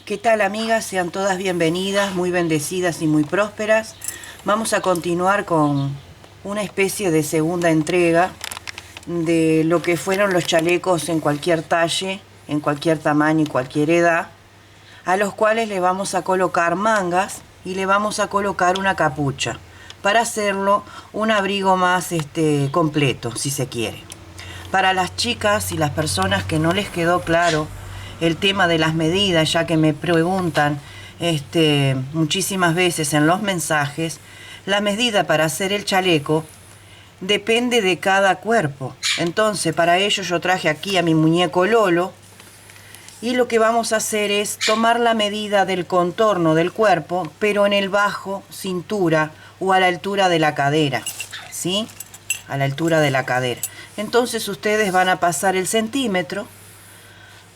¿Qué tal, amigas? Sean todas bienvenidas, muy bendecidas y muy prósperas. Vamos a continuar con una especie de segunda entrega de lo que fueron los chalecos en cualquier talle, en cualquier tamaño y cualquier edad, a los cuales le vamos a colocar mangas y le vamos a colocar una capucha para hacerlo un abrigo más completo, si se quiere. Para las chicas y las personas que no les quedó claro el tema de las medidas, ya que me preguntan muchísimas veces en los mensajes, la medida para hacer el chaleco depende de cada cuerpo. Entonces, para ello yo traje aquí a mi muñeco Lolo, y lo que vamos a hacer es tomar la medida del contorno del cuerpo, pero en el bajo cintura o a la altura de la cadera, ¿sí? A la altura de la cadera. Entonces ustedes van a pasar el centímetro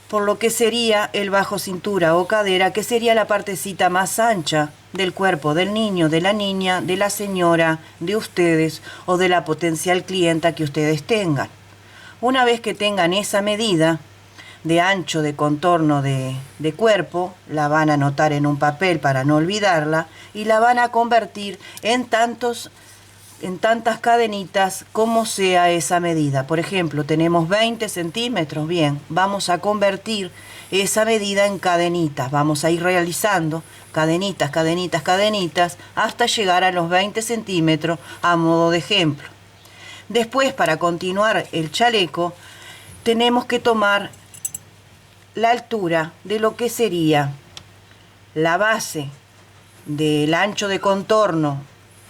por lo que sería el bajo cintura o cadera, que sería la partecita más ancha del cuerpo del niño, de la niña, de la señora, de ustedes o de la potencial clienta que ustedes tengan. Una vez que tengan esa medida de ancho, de contorno de cuerpo, la van a anotar en un papel para no olvidarla y la van a convertir en tantas cadenitas como sea esa medida. Por ejemplo, tenemos 20 centímetros, bien, vamos a convertir esa medida en cadenitas, vamos a ir realizando cadenitas, cadenitas, cadenitas, hasta llegar a los 20 centímetros a modo de ejemplo. Después, para continuar el chaleco, tenemos que tomar la altura de lo que sería la base del ancho de contorno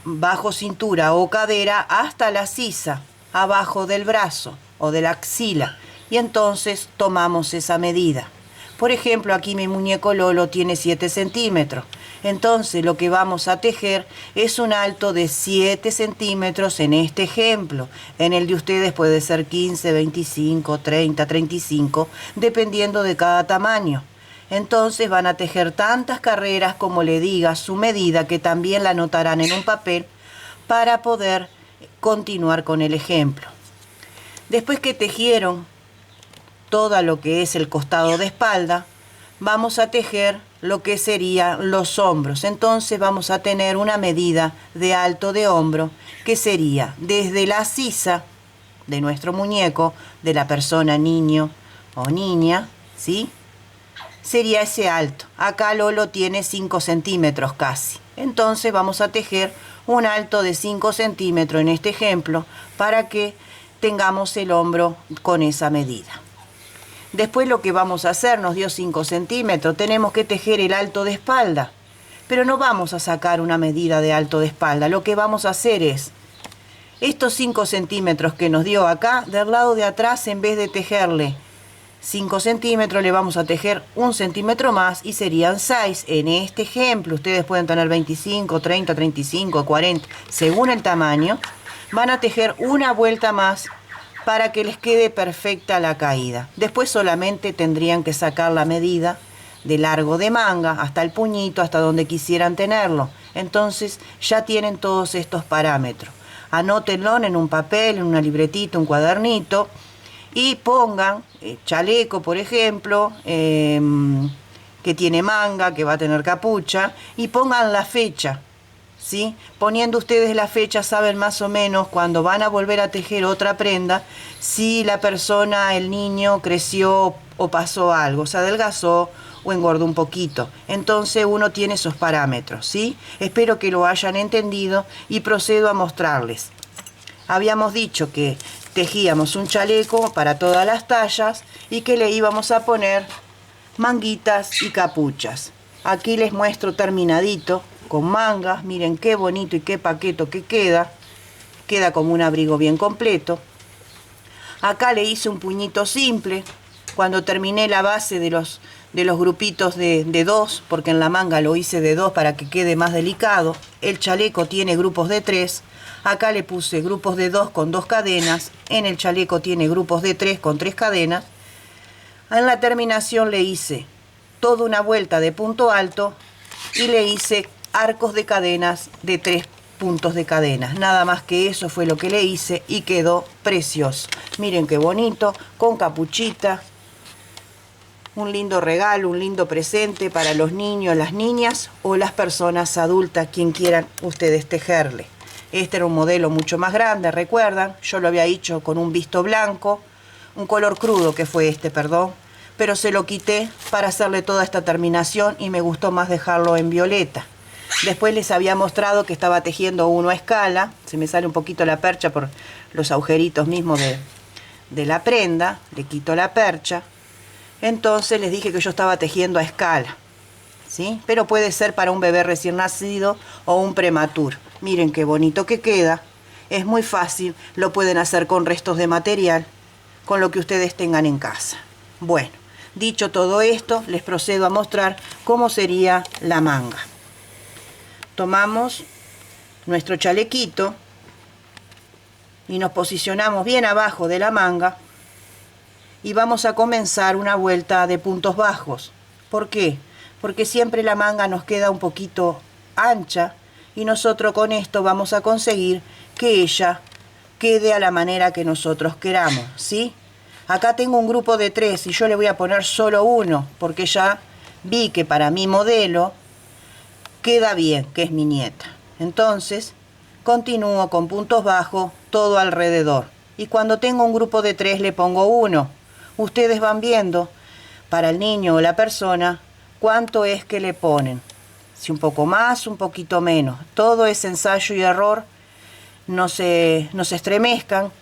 bajo cintura o cadera hasta la sisa, abajo del brazo o de la axila, y entonces tomamos esa medida. Por ejemplo, aquí mi muñeco Lolo tiene 7 centímetros, entonces lo que vamos a tejer es un alto de 7 centímetros en este ejemplo. En el de ustedes puede ser 15, 25, 30, 35, dependiendo de cada tamaño. Entonces van a tejer tantas carreras como le diga su medida, que también la anotarán en un papel para poder continuar con el ejemplo. Después que tejieron todo lo que es el costado de espalda, vamos a tejer lo que serían los hombros. Entonces vamos a tener una medida de alto de hombro que sería desde la sisa de nuestro muñeco, de la persona niño o niña, ¿sí? Sería ese alto. Acá Lolo tiene 5 centímetros casi. Entonces vamos a tejer un alto de 5 centímetros en este ejemplo para que tengamos el hombro con esa medida. Después lo que vamos a hacer, nos dio 5 centímetros, tenemos que tejer el alto de espalda. Pero no vamos a sacar una medida de alto de espalda. Lo que vamos a hacer es, estos 5 centímetros que nos dio acá, del lado de atrás, en vez de tejerle 5 centímetros, le vamos a tejer 1 centímetro más y serían 6. En este ejemplo, ustedes pueden tener 25, 30, 35, 40, según el tamaño. Van a tejer una vuelta más para que les quede perfecta la caída. Después solamente tendrían que sacar la medida de largo de manga hasta el puñito, hasta donde quisieran tenerlo. Entonces ya tienen todos estos parámetros. Anótenlo en un papel, en una libretita, un cuadernito, y pongan chaleco, por ejemplo, que tiene manga, que va a tener capucha, y pongan la fecha, ¿sí? Poniendo ustedes la fecha saben más o menos cuando van a volver a tejer otra prenda, si la persona, el niño, creció o pasó algo, se adelgazó o engordó un poquito. Entonces uno tiene esos parámetros, ¿sí? Espero que lo hayan entendido y procedo a mostrarles. Habíamos dicho que tejíamos un chaleco para todas las tallas y que le íbamos a poner manguitas y capuchas. Aquí les muestro terminadito con mangas. Miren qué bonito y qué paqueto que queda. Queda como un abrigo bien completo. Acá le hice un puñito simple. Cuando terminé la base de los grupitos de 2, porque en la manga lo hice de 2 para que quede más delicado. El chaleco tiene grupos de 3. Acá le puse grupos de 2 con 2 cadenas. En el chaleco tiene grupos de 3 con 3 cadenas. En la terminación le hice toda una vuelta de punto alto y le hice arcos de cadenas de 3 puntos de cadenas. Nada más que eso fue lo que le hice y quedó precioso. Miren qué bonito, con capuchita. un lindo regalo, un lindo presente para los niños, las niñas o las personas adultas, quien quieran ustedes tejerle. Este era un modelo mucho más grande, recuerdan, yo lo había hecho con un visto blanco, un color crudo que fue este, perdón, pero se lo quité para hacerle toda esta terminación y me gustó más dejarlo en violeta. Después les había mostrado que estaba tejiendo uno a escala, se me sale un poquito la percha por los agujeritos mismos de la prenda, le quito la percha. Entonces les dije que yo estaba tejiendo a escala, ¿sí? Pero puede ser para un bebé recién nacido o un prematuro. Miren qué bonito que queda, es muy fácil, lo pueden hacer con restos de material, con lo que ustedes tengan en casa. Bueno, dicho todo esto, les procedo a mostrar cómo sería la manga. Tomamos nuestro chalequito y nos posicionamos bien abajo de la manga y vamos a comenzar una vuelta de puntos bajos. ¿Por qué? Porque siempre la manga nos queda un poquito ancha y nosotros con esto vamos a conseguir que ella quede a la manera que nosotros queramos, ¿sí? Acá tengo un grupo de 3 y yo le voy a poner solo uno porque ya vi que para mi modelo queda bien, que es mi nieta. Entonces continúo con puntos bajos todo alrededor y cuando tengo un grupo de 3 le pongo 1. Ustedes van viendo para el niño o la persona cuánto es que le ponen, si un poco más, un poquito menos. Todo es ensayo y error, no se estremezcan,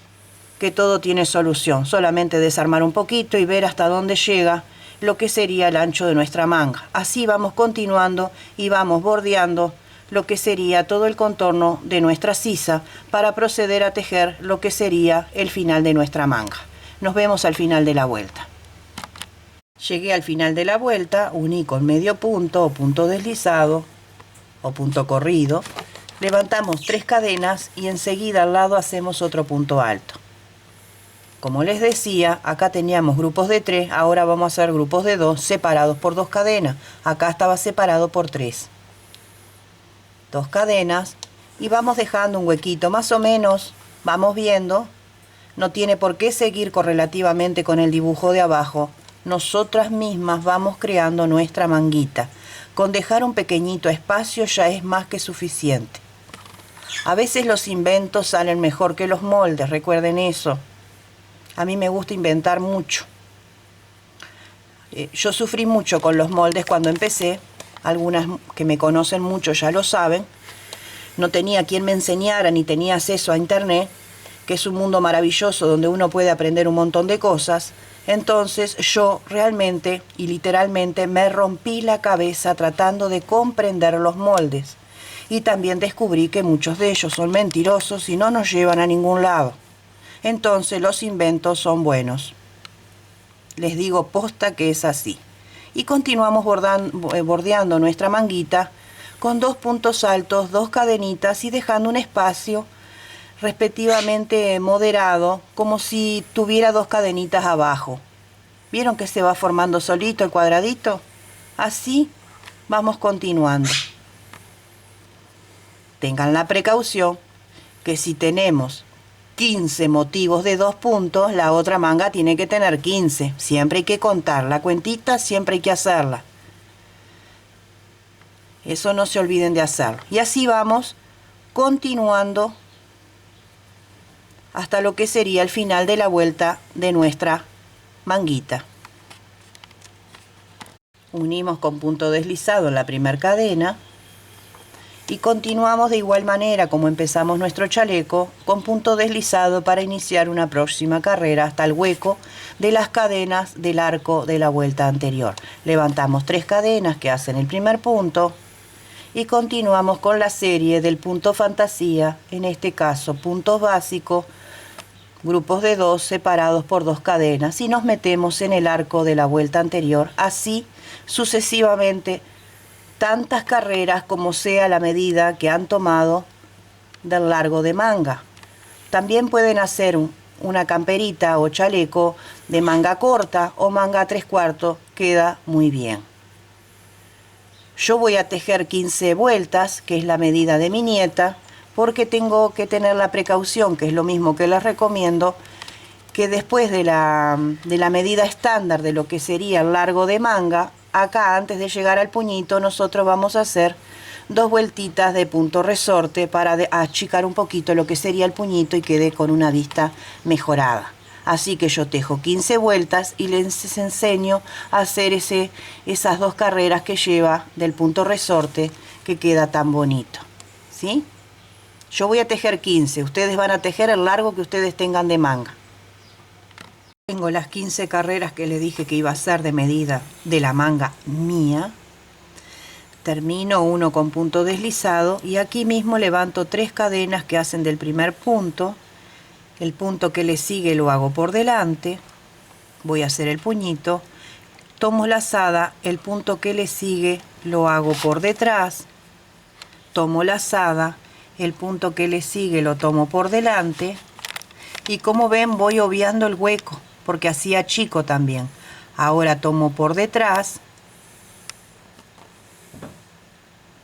que todo tiene solución. Solamente desarmar un poquito y ver hasta dónde llega lo que sería el ancho de nuestra manga. Así vamos continuando y vamos bordeando lo que sería todo el contorno de nuestra sisa para proceder a tejer lo que sería el final de nuestra manga. Nos vemos al final de la vuelta. Llegué al final de la vuelta, uní con medio punto o punto deslizado o punto corrido, levantamos 3 cadenas y enseguida al lado hacemos otro punto alto. Como les decía, acá teníamos grupos de 3, ahora vamos a hacer grupos de 2 separados por 2 cadenas. Acá estaba separado por 3. 2 cadenas y vamos dejando un huequito más o menos, vamos viendo, no tiene por qué seguir correlativamente con el dibujo de abajo. Nosotras mismas vamos creando nuestra manguita. Con dejar un pequeñito espacio ya es más que suficiente. A veces los inventos salen mejor que los moldes, recuerden eso. A mí me gusta inventar mucho. Yo sufrí mucho con los moldes cuando empecé. Algunas que me conocen mucho ya lo saben. No tenía quien me enseñara ni tenía acceso a internet, que es un mundo maravilloso donde uno puede aprender un montón de cosas. Entonces yo realmente y literalmente me rompí la cabeza tratando de comprender los moldes. Y también descubrí que muchos de ellos son mentirosos y no nos llevan a ningún lado. Entonces los inventos son buenos. Les digo posta que es así. Y continuamos bordeando nuestra manguita con 2 puntos altos, 2 cadenitas y dejando un espacio respectivamente moderado, como si tuviera 2 cadenitas abajo. ¿Vieron que se va formando solito el cuadradito? Así vamos continuando. Tengan la precaución que si tenemos 15 motivos de 2 puntos, la otra manga tiene que tener 15. Siempre hay que contar la cuentita, siempre hay que hacerla. Eso no se olviden de hacerlo. Y así vamos continuando hasta lo que sería el final de la vuelta de nuestra manguita. Unimos con punto deslizado en la primera cadena. Y continuamos de igual manera como empezamos nuestro chaleco, con punto deslizado para iniciar una próxima carrera hasta el hueco de las cadenas del arco de la vuelta anterior. Levantamos 3 cadenas que hacen el primer punto y continuamos con la serie del punto fantasía, en este caso puntos básicos, grupos de 2 separados por 2 cadenas y nos metemos en el arco de la vuelta anterior, así sucesivamente. Tantas carreras como sea la medida que han tomado del largo de manga. También pueden hacer una camperita o chaleco de manga corta o manga 3/4, queda muy bien. Yo voy a tejer 15 vueltas, que es la medida de mi nieta, porque tengo que tener la precaución, que es lo mismo que les recomiendo, que después de la medida estándar de lo que sería el largo de manga, acá antes de llegar al puñito nosotros vamos a hacer 2 vueltitas de punto resorte para achicar un poquito lo que sería el puñito y quede con una vista mejorada. Así que yo tejo 15 vueltas y les enseño a hacer esas 2 carreras que lleva del punto resorte que queda tan bonito, ¿sí? Yo voy a tejer 15, ustedes van a tejer el largo que ustedes tengan de manga. Tengo las 15 carreras que les dije que iba a hacer de medida de la manga mía. Termino uno con punto deslizado y aquí mismo levanto 3 cadenas que hacen del primer punto. El punto que le sigue lo hago por delante, voy a hacer el puñito, tomo lazada, el punto que le sigue lo hago por detrás, tomo lazada, el punto que le sigue lo tomo por delante y como ven voy obviando el hueco porque así achico también. Ahora tomo por detrás,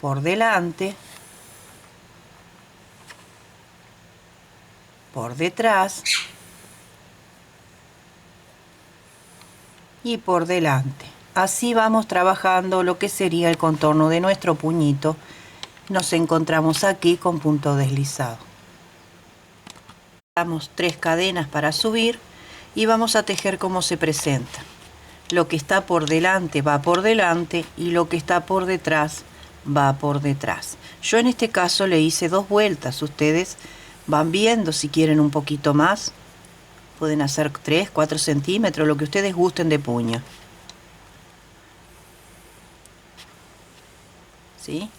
por delante, por detrás y por delante. Así vamos trabajando lo que sería el contorno de nuestro puñito. Nos encontramos aquí con punto deslizado. Damos 3 cadenas para subir y vamos a tejer como se presenta. Lo que está por delante va por delante y lo que está por detrás va por detrás. Yo en este caso le hice 2 vueltas. Ustedes van viendo si quieren un poquito más. Pueden hacer 3, 4 centímetros, lo que ustedes gusten de puño. ¿Sí?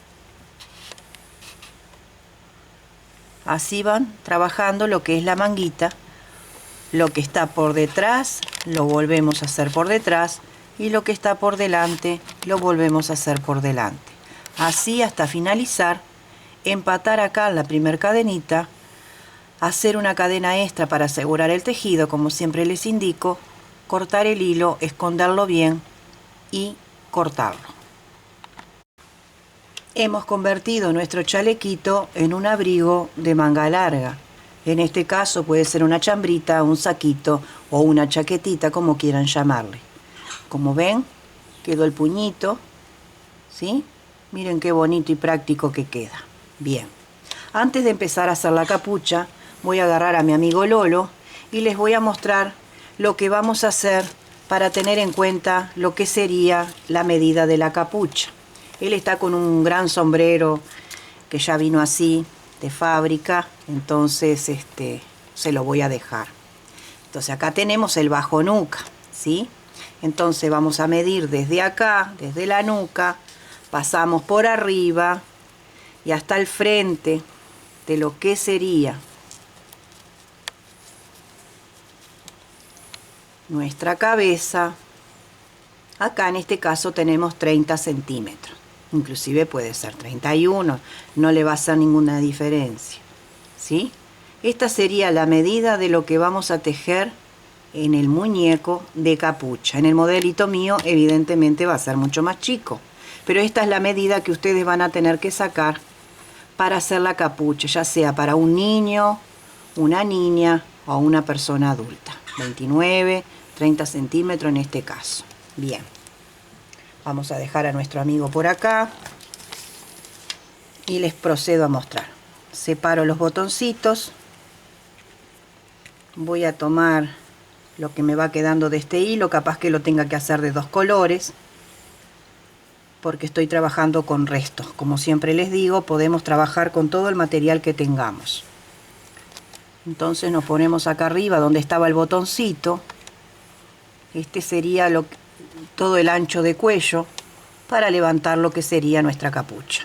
Así van trabajando lo que es la manguita. Lo que está por detrás lo volvemos a hacer por detrás y lo que está por delante lo volvemos a hacer por delante. Así hasta finalizar, empatar acá en la primer cadenita, hacer una cadena extra para asegurar el tejido, como siempre les indico, cortar el hilo, esconderlo bien y cortarlo. Hemos convertido nuestro chalequito en un abrigo de manga larga. En este caso puede ser una chambrita, un saquito o una chaquetita, como quieran llamarle. Como ven, quedó el puñito, ¿sí? Miren qué bonito y práctico que queda. Bien, antes de empezar a hacer la capucha, voy a agarrar a mi amigo Lolo y les voy a mostrar lo que vamos a hacer para tener en cuenta lo que sería la medida de la capucha. Él está con un gran sombrero que ya vino así de fábrica, entonces se lo voy a dejar. Entonces acá tenemos el bajo nuca, ¿sí? Entonces vamos a medir desde acá, desde la nuca, pasamos por arriba y hasta el frente de lo que sería nuestra cabeza. Acá en este caso tenemos 30 centímetros. Inclusive puede ser 31, no le va a hacer ninguna diferencia, ¿sí? Esta sería la medida de lo que vamos a tejer en el muñeco de capucha. En el modelito mío evidentemente va a ser mucho más chico, pero esta es la medida que ustedes van a tener que sacar para hacer la capucha, ya sea para un niño, una niña o una persona adulta. 29, 30 centímetros en este caso. Bien. Vamos a dejar a nuestro amigo por acá y les procedo a mostrar. Separo los botoncitos. Voy a tomar lo que me va quedando de este hilo, capaz que lo tenga que hacer de 2 colores, porque estoy trabajando con restos. Como siempre les digo, podemos trabajar con todo el material que tengamos. Entonces nos ponemos acá arriba donde estaba el botoncito. Este sería todo el ancho de cuello para levantar lo que sería nuestra capucha.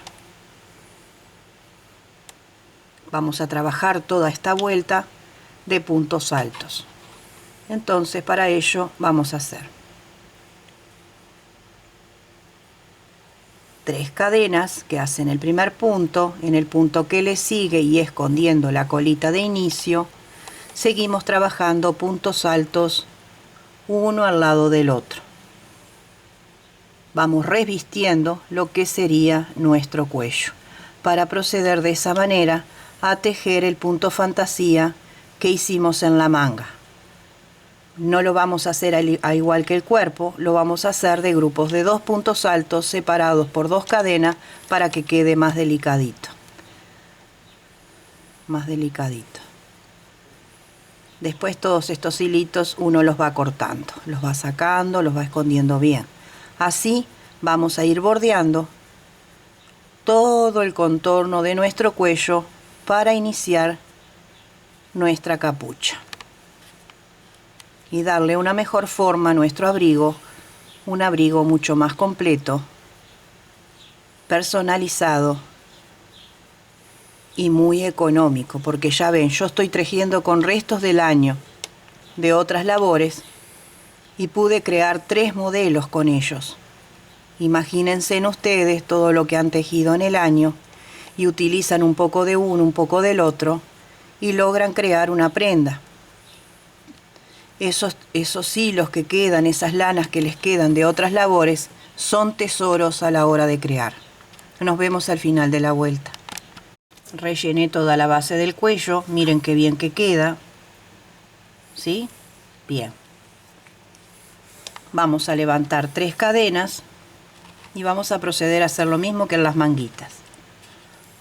Vamos a trabajar toda esta vuelta de puntos altos. Entonces para ello vamos a hacer 3 cadenas que hacen el primer punto. En el punto que le sigue y escondiendo la colita de inicio, seguimos trabajando puntos altos uno al lado del otro. Vamos revistiendo lo que sería nuestro cuello para proceder de esa manera a tejer el punto fantasía que hicimos en la manga. no lo vamos a hacer a igual que el cuerpo, lo vamos a hacer de grupos de 2 puntos altos separados por 2 cadenas para que quede más delicadito. Más delicadito. Después todos estos hilitos uno los va cortando, los va sacando, los va escondiendo bien. Así vamos a ir bordeando todo el contorno de nuestro cuello para iniciar nuestra capucha y darle una mejor forma a nuestro abrigo, un abrigo mucho más completo, personalizado y muy económico, porque ya ven, yo estoy tejiendo con restos del año de otras labores y pude crear 3 modelos con ellos. Imagínense en ustedes todo lo que han tejido en el año y utilizan un poco de uno, un poco del otro y logran crear una prenda. Esos hilos que quedan, esas lanas que les quedan de otras labores, son tesoros a la hora de crear. Nos vemos al final de la vuelta. Rellené toda la base del cuello, miren qué bien que queda. ¿Sí? Bien. Vamos a levantar 3 cadenas y vamos a proceder a hacer lo mismo que en las manguitas.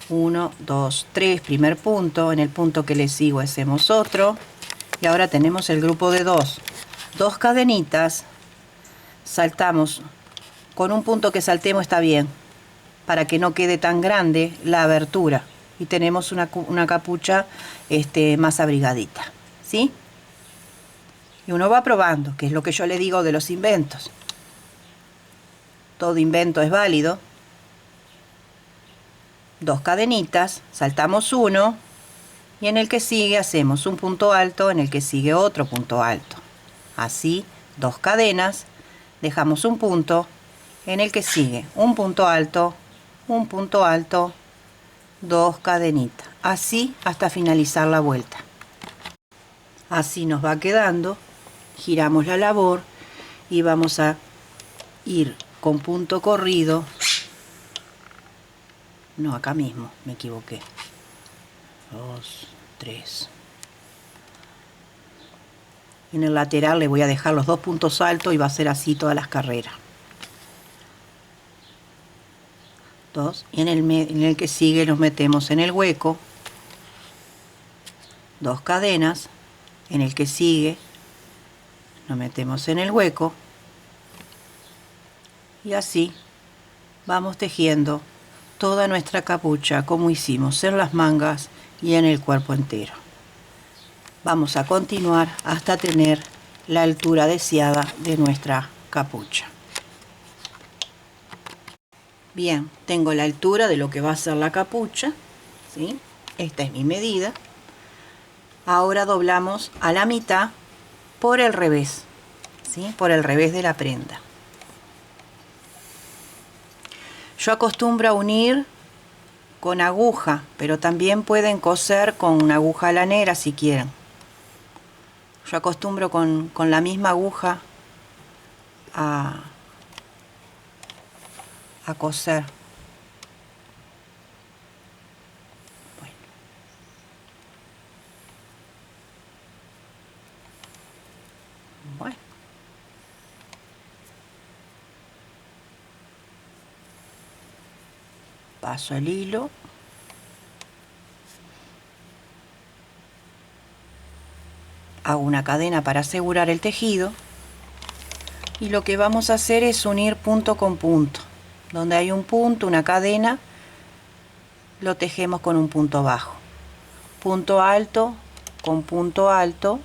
1, 2, 3, primer punto, en el punto que le sigo hacemos otro. Y ahora tenemos el grupo de 2. 2 cadenitas, saltamos, con un punto que saltemos está bien, para que no quede tan grande la abertura. Y tenemos una capucha más abrigadita, ¿sí? Y uno va probando, que es lo que yo le digo de los inventos. Todo invento es válido. 2 cadenitas, saltamos uno, y en el que sigue hacemos un punto alto, en el que sigue otro punto alto. Así, 2 cadenas, dejamos un punto, en el que sigue un punto alto, 2 cadenitas, así hasta finalizar la vuelta. Así nos va quedando, giramos la labor y vamos a ir con punto corrido. No, acá mismo, me equivoqué. 2, 3. En el lateral le voy a dejar los 2 puntos altos y va a ser así todas las carreras. 2, y en el que sigue nos metemos en el hueco, 2 cadenas, en el que sigue nos metemos en el hueco y así vamos tejiendo toda nuestra capucha como hicimos en las mangas y en el cuerpo entero. Vamos a continuar hasta tener la altura deseada de nuestra capucha. Bien, tengo la altura de lo que va a ser la capucha, ¿sí? Esta es mi medida. Ahora doblamos a la mitad por el revés, ¿sí? Por el revés de la prenda. Yo acostumbro a unir con aguja, pero también pueden coser con una aguja lanera si quieren. Yo acostumbro con la misma aguja a coser. Bueno. Paso el hilo. Hago una cadena para asegurar el tejido. Y lo que vamos a hacer es unir punto con punto. Donde hay un punto, una cadena, lo tejemos con un punto bajo. Punto alto con punto alto,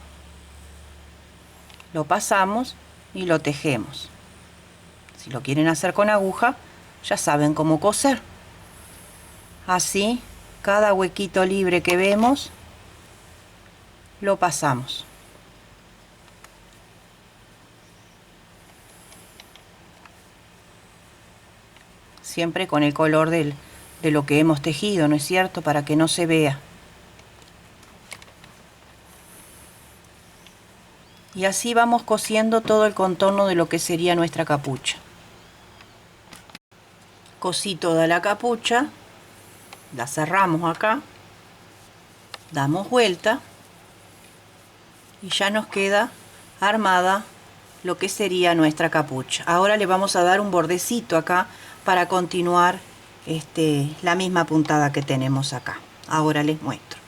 lo pasamos y lo tejemos. Si lo quieren hacer con aguja, ya saben cómo coser. Así, cada huequito libre que vemos, lo pasamos. Siempre con el color de lo que hemos tejido, ¿no es cierto? Para que no se vea. Y así vamos cosiendo todo el contorno de lo que sería nuestra capucha. Cosí toda la capucha, la cerramos acá, damos vuelta y ya nos queda armada lo que sería nuestra capucha. Ahora le vamos a dar un bordecito acá para continuar la misma puntada que tenemos acá. Ahora les muestro.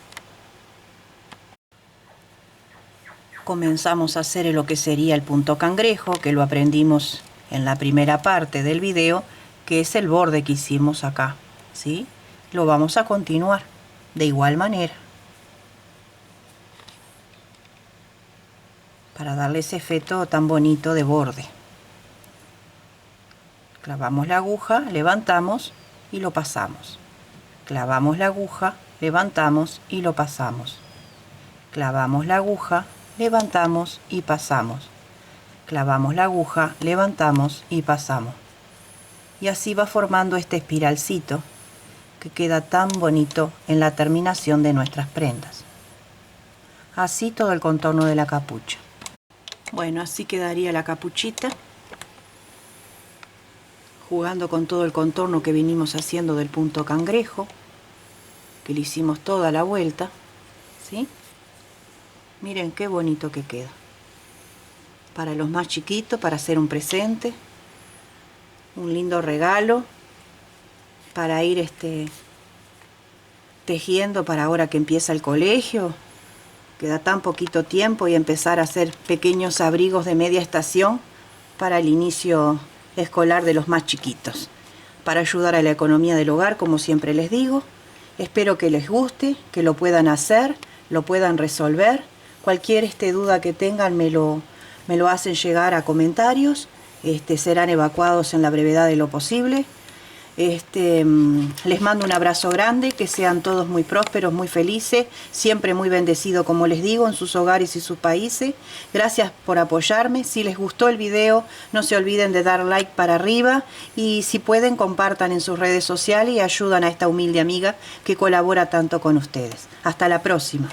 Comenzamos a hacer lo que sería el punto cangrejo, que lo aprendimos en la primera parte del video, que es el borde que hicimos acá, ¿sí? Lo vamos a continuar de igual manera para darle ese efecto tan bonito de borde. Clavamos la aguja, levantamos y lo pasamos. Clavamos la aguja, levantamos y lo pasamos. Clavamos la aguja, levantamos y pasamos. Clavamos la aguja, levantamos y pasamos. Y así va formando este espiralcito que queda tan bonito en la terminación de nuestras prendas. Así todo el contorno de la capucha. Bueno, así quedaría la capuchita, jugando con todo el contorno que vinimos haciendo del punto cangrejo, que le hicimos toda la vuelta, ¿sí? Miren qué bonito que queda. Para los más chiquitos, para hacer un presente, un lindo regalo, para ir tejiendo para ahora que empieza el colegio. Queda tan poquito tiempo y empezar a hacer pequeños abrigos de media estación para el inicio escolar de los más chiquitos. Para ayudar a la economía del hogar, como siempre les digo. Espero que les guste, que lo puedan hacer, lo puedan resolver. Cualquier duda que tengan me lo hacen llegar a comentarios. Serán evacuados en la brevedad de lo posible. Les mando un abrazo grande, que sean todos muy prósperos, muy felices, siempre muy bendecidos, como les digo, en sus hogares y sus países. Gracias por apoyarme. Si les gustó el video, no se olviden de dar like para arriba, y si pueden, compartan en sus redes sociales y ayudan a esta humilde amiga que colabora tanto con ustedes. Hasta la próxima.